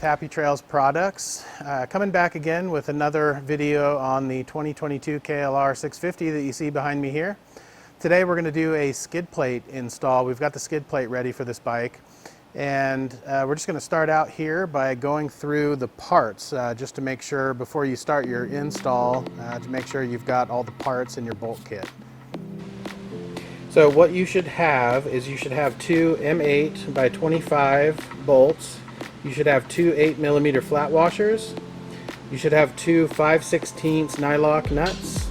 Happy Trails Products. Coming back again with another video on the 2022 KLR650 that you see behind me here. Today we're going to do a skid plate install. We've got the skid plate ready for this bike, and we're just going to start out here by going through the parts just to make sure before you start your install to make sure you've got all the parts in your bolt kit. So what you should have is you should have two M8 by 25 bolts. You should have two 8mm flat washers. You should have two 5/16 nylock nuts.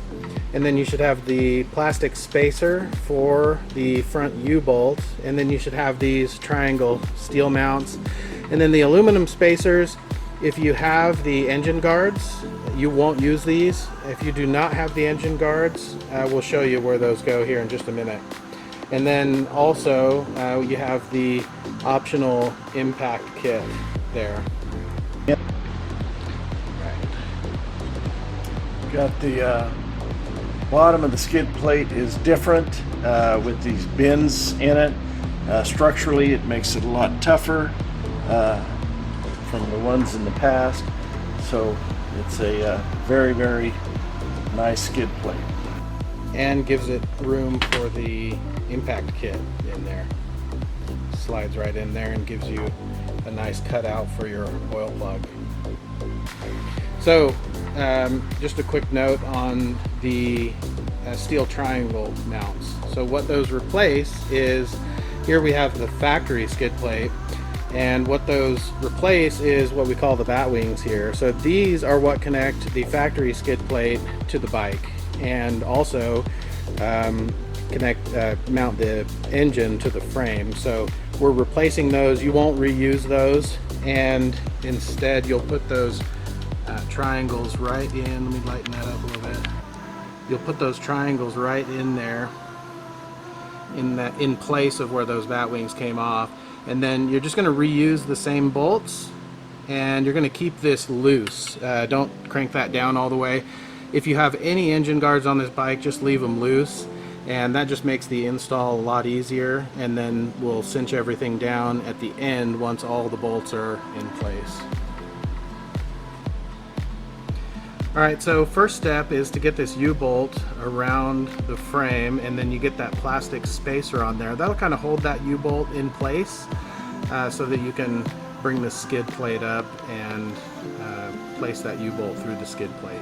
And then you should have the plastic spacer for the front U-bolt. And then you should have these triangle steel mounts. And then the aluminum spacers, if you have the engine guards, you won't use these. If you do not have the engine guards, we'll show you where those go here in just a minute. And then also you have the optional impact kit there. Yep. Right. Got the bottom of the skid plate is different with these bends in it. Structurally it makes it a lot tougher from the ones in the past, so it's a very, very nice skid plate. And gives it room for the impact kit in there. Slides right in there and gives you a nice cutout for your oil plug. So just a quick note on the steel triangle mounts. So what those replace is, here we have the factory skid plate, and what those replace is what we call the bat wings here. So these are what connect the factory skid plate to the bike, and also mount the engine to the frame. So we're replacing those. You won't reuse those, and instead you'll put those triangles right in. Let me lighten that up a little bit. You'll put those triangles right in there, in place of where those bat wings came off. And then you're just going to reuse the same bolts, and you're going to keep this loose. Don't crank that down all the way. If you have any engine guards on this bike, just leave them loose, and that just makes the install a lot easier. And then we'll cinch everything down at the end once all the bolts are in place. Alright, so first step is to get this U-bolt around the frame, and then you get that plastic spacer on there. That'll kind of hold that U-bolt in place so that you can bring the skid plate up and place that U-bolt through the skid plate.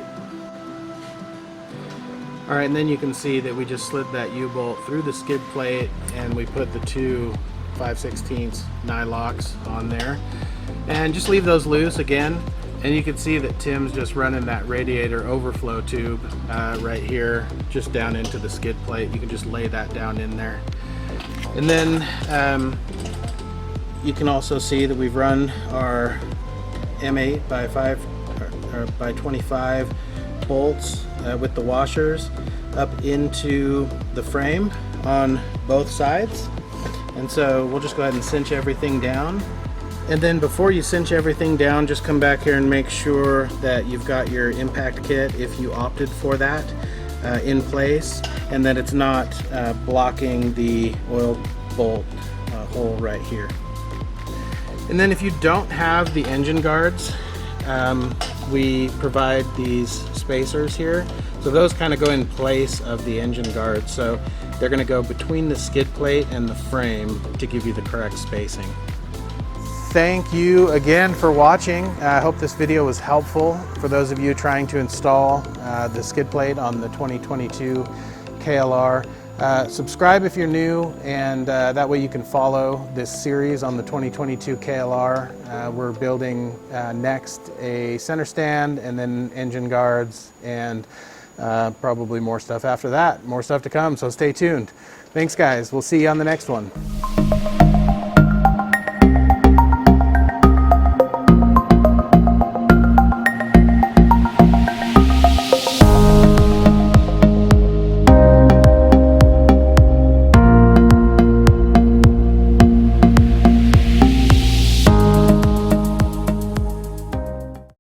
Alright, and then you can see that we just slid that U-bolt through the skid plate, and we put the two 5/16 nylocks on there. And just leave those loose again. And you can see that Tim's just running that radiator overflow tube right here, just down into the skid plate. You can just lay that down in there. And then you can also see that we've run our M8 by 25 bolts with the washers up into the frame on both sides. And so we'll just go ahead and cinch everything down. And then before you cinch everything down, just come back here and make sure that you've got your impact kit, if you opted for that, in place, and that it's not blocking the oil bolt hole right here. And then if you don't have the engine guards, we provide these spacers here. So those kind of go in place of the engine guards. So they're going to go between the skid plate and the frame to give you the correct spacing. Thank you again for watching. I hope this video was helpful for those of you trying to install the skid plate on the 2022 KLR. Subscribe if you're new, and that way you can follow this series on the 2022 KLR. We're building next a center stand, and then engine guards, and probably more stuff after that. More stuff to come, so stay tuned. Thanks guys, we'll see you on the next one.